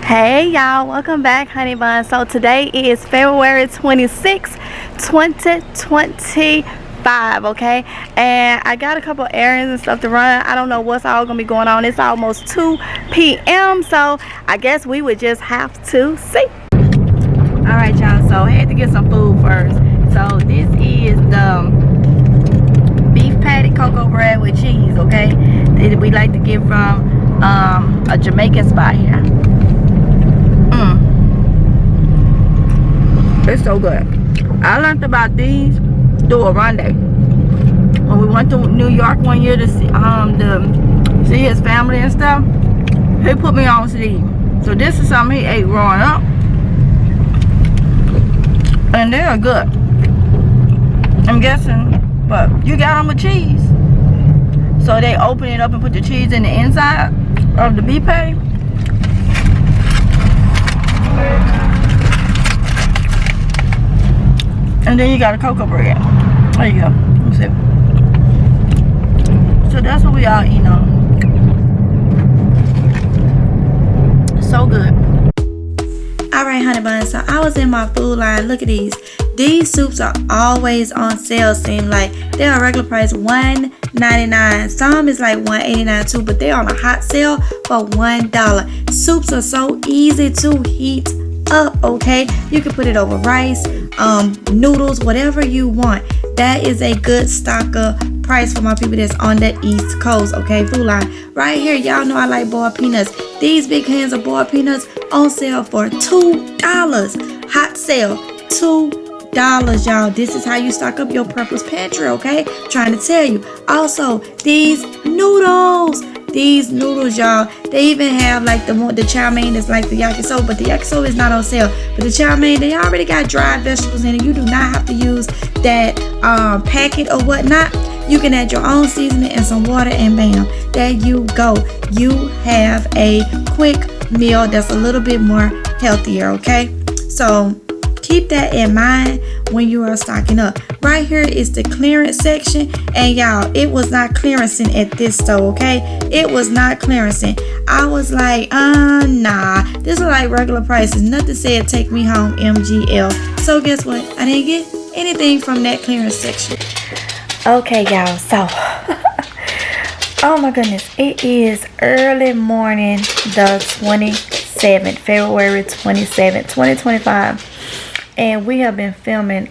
Hey y'all, welcome back, honey bun. So today is February 26, 2025, okay? And I got a couple errands and stuff to run. I don't know what's all gonna be going on. It's almost 2 p.m. so I guess we would just have to see. Alright y'all, so I had to get some food first. So this is the beef patty cocoa bread with cheese, okay? We like to get from a Jamaican spot here. It's so good. I learned about these through Oronde. When we went to New York one year to see his family and stuff, he put me on to these. So this is something he ate growing up, and they are good. I'm guessing, but you got them with cheese. So they open it up and put the cheese in the inside of the beef patty. And then you got a cocoa bread. There you go. Let's see. So that's what we all eat on. So good. Alright, honey buns. So I was in my food line. Look at these. These soups are always on sale. Seem like they're a regular price $1.99. Some is like $1.89 too, but they're on a hot sale for $1. Soups are so easy to heat up, okay? You can put it over rice, noodles, whatever you want. That is a good stocker price for my people that's on the East Coast, okay? Food line right here. Y'all know I like boiled peanuts. These big cans of boiled peanuts on sale for $2. Hot sale, $2, y'all. This is how you stock up your purpose pantry, okay? Trying to tell you. Also, these noodles, y'all, they even have like the chow mein that's like the yakisoba, but the yakisoba is not on sale. But the chow mein, they already got dried vegetables in it. You do not have to use that packet or whatnot. You can add your own seasoning and some water, and bam, there you go. You have a quick meal that's a little bit more healthier, okay? So keep that in mind when you are stocking up. Right here is the clearance section, and y'all, it was not clearancing at this store, okay? It was not clearancing. I was like, nah, this is like regular prices. Nothing said take me home MGL. So guess what? I didn't get anything from that clearance section. Okay, y'all, so oh my goodness, it is early morning, the 27th, February 27th, 2025. And we have been filming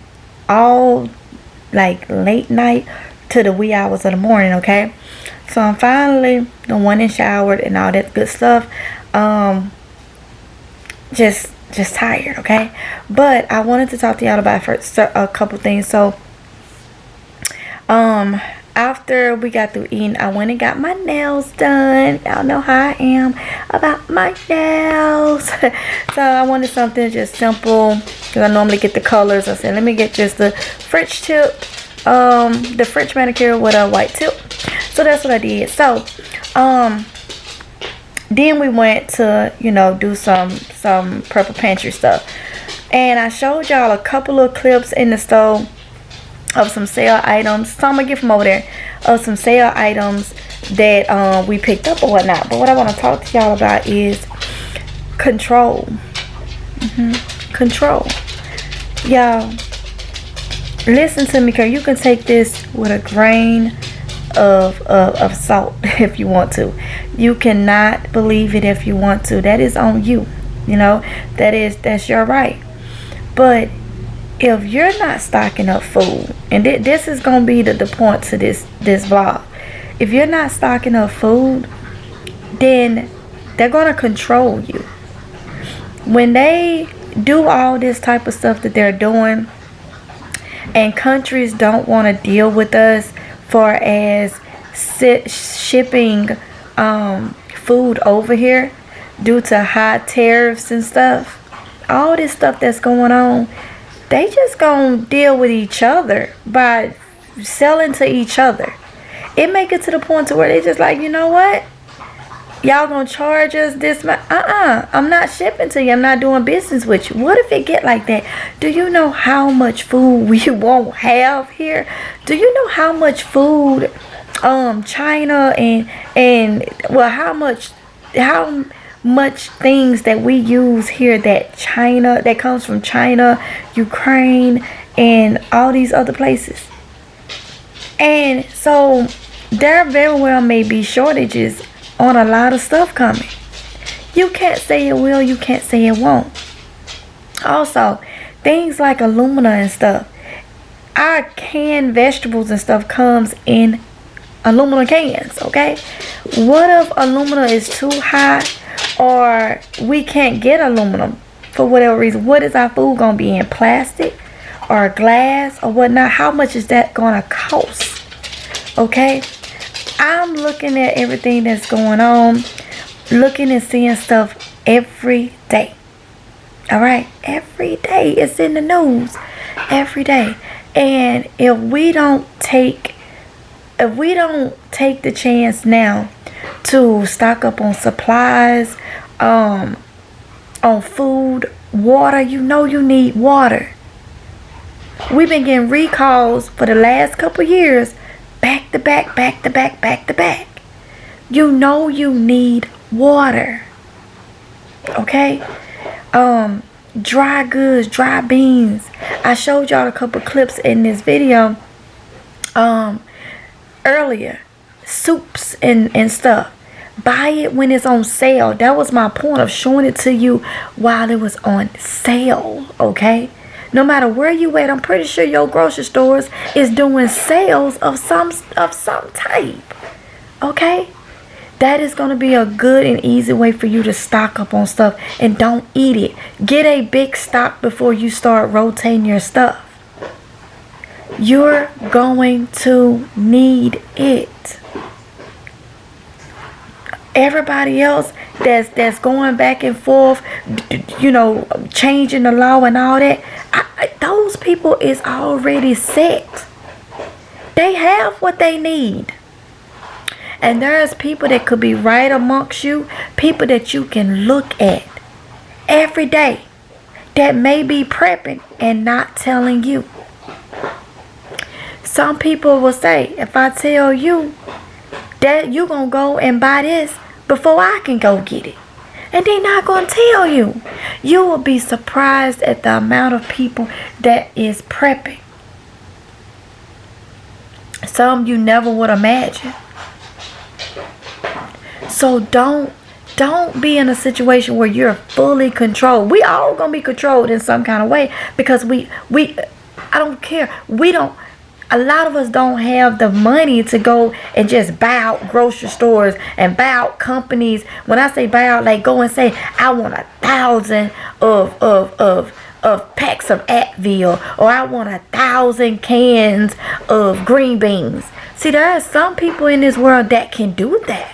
all like late night to the wee hours of the morning, okay? So I'm finally the one and showered and all that good stuff. Just tired, okay? But I wanted to talk to y'all about first a couple things. So after we got through eating, I went and got my nails done. Y'all know how I am about my nails. So I wanted something just simple, because I normally get the colors. I said, let me get just the French tip, the French manicure with a white tip. So that's what I did. So then we went to, do some purple pantry stuff. And I showed y'all a couple of clips in the store of some sale items. So I'm gonna get from over there of some sale items that we picked up or whatnot. But what I want to talk to y'all about is control. Control. Y'all, listen to me, because you can take this with a grain of salt if you want to. You cannot believe it if you want to. That is on you. That's your right. But if you're not stocking up food, and this is gonna be the point to this vlog, if you're not stocking up food, then they're gonna control you. When they do all this type of stuff that they're doing, and countries don't want to deal with us for as shipping food over here due to high tariffs and stuff, all this stuff that's going on, they just gonna deal with each other by selling to each other. It make it to the point to where they just like, you know what? Y'all gonna charge us this much? I'm not shipping to you. I'm not doing business with you. What if it get like that? Do you know how much food we won't have here? Do you know how much food China and well, how much things that we use here that comes from China, Ukraine, and all these other places. And so there very well may be shortages on a lot of stuff coming. You can't say it will, you can't say it won't. Also, things like alumina and stuff. Our canned vegetables and stuff comes in aluminum cans, okay? What if alumina is too high, or we can't get aluminum for whatever reason? What is our food gonna be in? Plastic or glass or whatnot? How much is that gonna cost? Okay, I'm looking at everything that's going on, looking and seeing stuff every day. All right, every day. It's in the news every day. And if we don't take the chance now to stock up on supplies, on food, water, you need water. We've been getting recalls for the last couple years, back to back. You need water. Okay? Dry goods, dry beans. I showed y'all a couple clips in this video earlier. Soups and stuff. Buy it when it's on sale. That was my point of showing it to you while it was on sale. Okay? No matter where you at, I'm pretty sure your grocery stores is doing sales of some type. Okay? That is going to be a good and easy way for you to stock up on stuff, and don't eat it. Get a big stock before you start rotating your stuff. You're going to need it. Everybody else that's going back and forth, changing the law and all that, those people is already set. They have what they need. And there's people that could be right amongst you, people that you can look at every day that may be prepping and not telling you. Some people will say, if I tell you that you're going to go and buy this before I can go get it, and they're not going to tell you. You will be surprised at the amount of people that is prepping. Some you never would imagine. So don't be in a situation where you're fully controlled. We all gonna be controlled in some kind of way, because I don't care. A lot of us don't have the money to go and just buy out grocery stores and buy out companies. When I say buy out, like go and say, I want 1,000 of packs of Advil, or I want 1,000 cans of green beans. See, there are some people in this world that can do that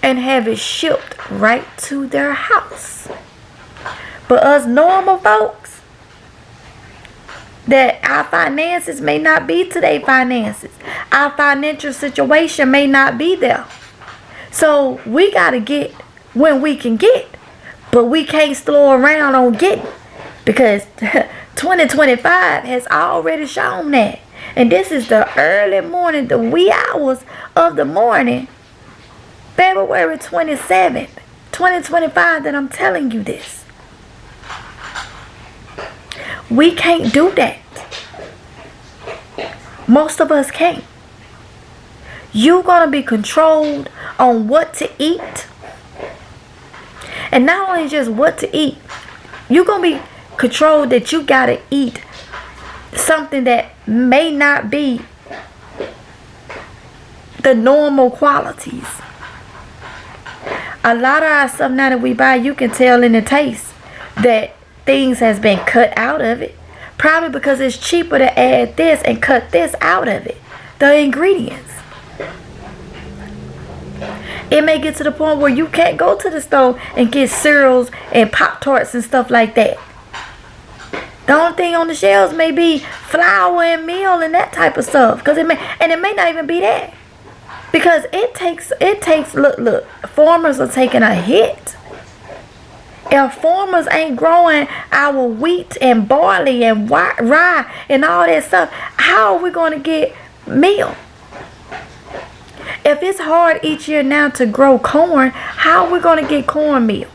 and have it shipped right to their house. But us normal folks, that our finances may not be today's finances. Our financial situation may not be there. So we got to get when we can get. But we can't slow around on getting, because 2025 has already shown that. And this is the early morning, the wee hours of the morning, February 27th, 2025, that I'm telling you this. We can't do that. Most of us can't. You're going to be controlled on what to eat. And not only just what to eat, you're going to be controlled that you got to eat something that may not be the normal qualities. A lot of our stuff now that we buy, you can tell in the taste that things has been cut out of it. Probably because it's cheaper to add this and cut this out of it. The ingredients. It may get to the point where you can't go to the store and get cereals and Pop-Tarts and stuff like that. The only thing on the shelves may be flour and meal and that type of stuff. It may not even be that. Because it takes, look, farmers are taking a hit. If farmers ain't growing our wheat and barley and rye and all that stuff, how are we going to get meal? If it's hard each year now to grow corn, how are we going to get cornmeal?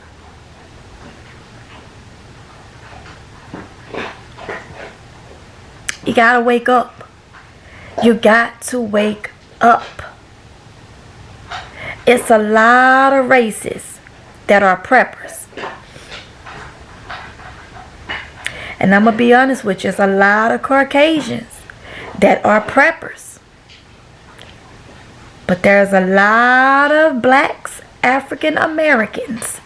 You got to wake up. You got to wake up. It's a lot of races that are preppers. And I'm going to be honest with you, it's a lot of Caucasians that are preppers. But there's a lot of blacks, African Americans,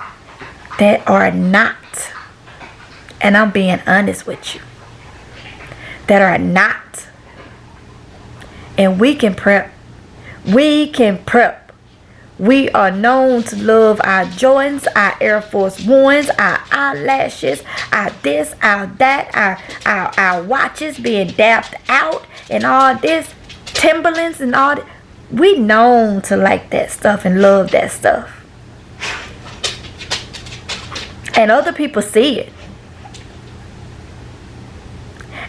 that are not. And I'm being honest with you. That are not. And we can prep. We can prep. We are known to love our Jordans, our Air Force Ones, our eyelashes, our this, our that, our watches being dapped out and all this, Timberlands and all that. We known to like that stuff and love that stuff. And other people see it.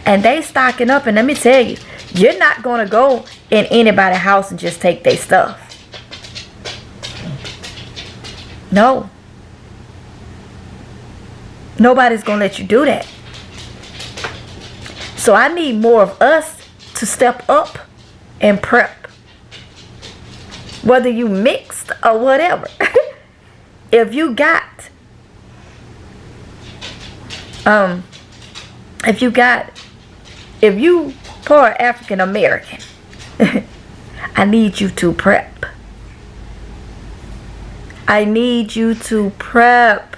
And they stocking up. And let me tell you, you're not going to go in anybody's house and just take their stuff. No. Nobody's going to let you do that. So I need more of us to step up and prep. Whether you mixed or whatever. If you poor African American, I need you to prep. I need you to prep.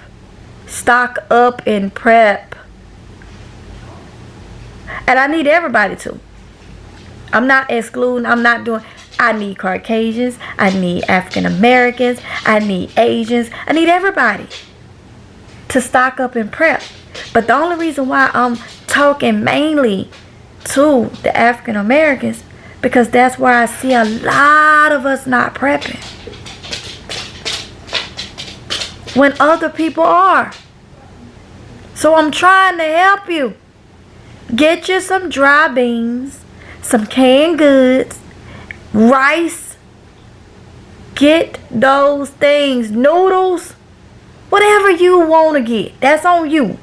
Stock up and prep. And I need everybody to. I'm not excluding. I need Caucasians. I need African Americans. I need Asians. I need everybody to stock up and prep. But the only reason why I'm talking mainly to the African Americans, because that's where I see a lot of us not prepping. When other people are. So I'm trying to help you. Get you some dry beans, some canned goods, rice. Get those things, noodles, whatever you want to get. That's on you.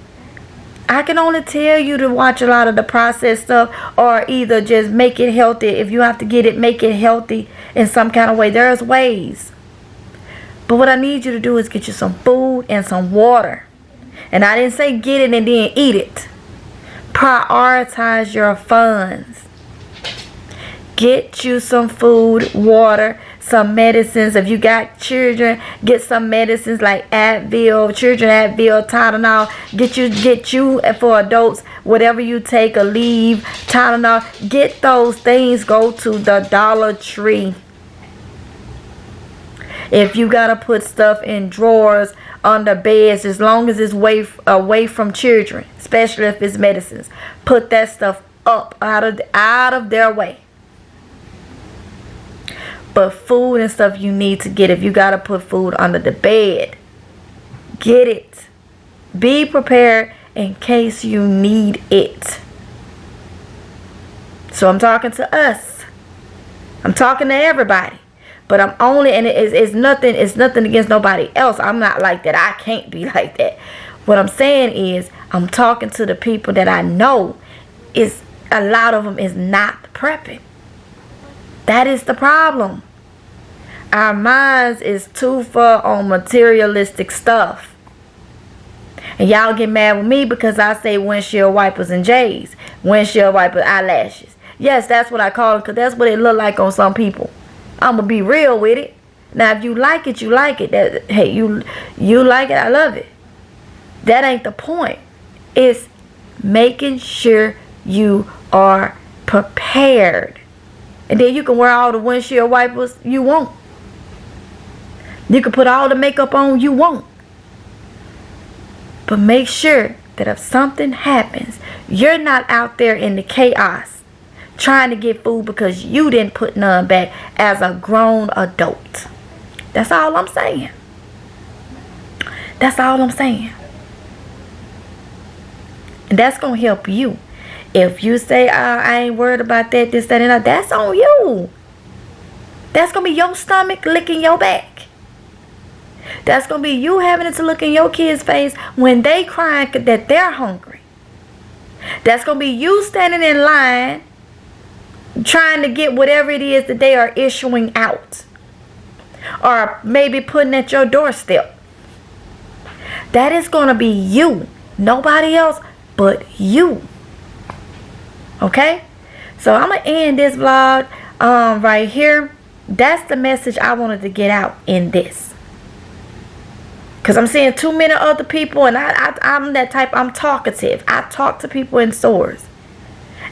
I can only tell you to watch a lot of the processed stuff, or either just make it healthy. If you have to get it, make it healthy in some kind of way. There's ways. But what I need you to do is get you some food and some water. And I didn't say get it and then eat it. Prioritize your funds. Get you some food, water, some medicines. If you got children, get some medicines like Advil, children Advil, Tylenol. Get you for adults, whatever you take, a leave, Tylenol. Get those things. Go to the Dollar Tree. If you gotta put stuff in drawers, under beds, as long as it's away from children, especially if it's medicines, put that stuff up out of their way. But food and stuff you need to get. If you gotta put food under the bed, get it. Be prepared in case you need it. So I'm talking to us. I'm talking to everybody. But I'm only, and it's nothing against nobody else. I'm not like that. I can't be like that. What I'm saying is, I'm talking to the people that I know is, a lot of them is not prepping. That is the problem. Our minds is too far on materialistic stuff. And y'all get mad with me because I say windshield wipers and J's. Windshield wipers, eyelashes. Yes, that's what I call them, because that's what it look like on some people. I'm going to be real with it. Now, if you like it, you like it. Hey, you like it, I love it. That ain't the point. It's making sure you are prepared. And then you can wear all the windshield wipers you want. You can put all the makeup on you want. But make sure that if something happens, you're not out there in the chaos trying to get food because you didn't put none back as a grown adult. That's all I'm saying. That's all I'm saying. And that's going to help you. If you say, I ain't worried about that, this, that, and that, that's on you. That's going to be your stomach licking your back. That's going to be you having to look in your kids' face when they crying that they're hungry. That's going to be you standing in line trying to get whatever it is that they are issuing out. Or maybe putting at your doorstep. That is going to be you. Nobody else but you. Okay? So I'm going to end this vlog right here. That's the message I wanted to get out in this. Because I'm seeing too many other people, and I'm that type, I'm talkative. I talk to people in stores.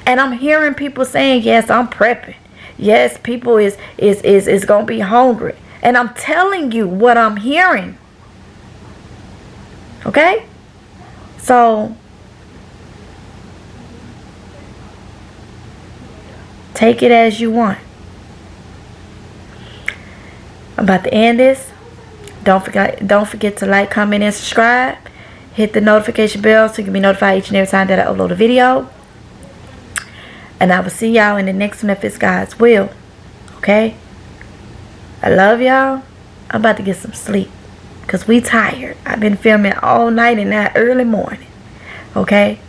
And I'm hearing people saying, yes, I'm prepping. Yes, people is going to be hungry. And I'm telling you what I'm hearing. Okay? So, take it as you want. I'm about to end this. Don't forget to like, comment, and subscribe. Hit the notification bell so you can be notified each and every time that I upload a video. And I will see y'all in the next one if it's God's will. Okay? I love y'all. I'm about to get some sleep. Because we tired. I've been filming all night and now early morning. Okay?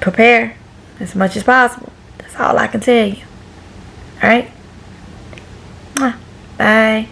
Prepare as much as possible. That's all I can tell you. Alright? Bye.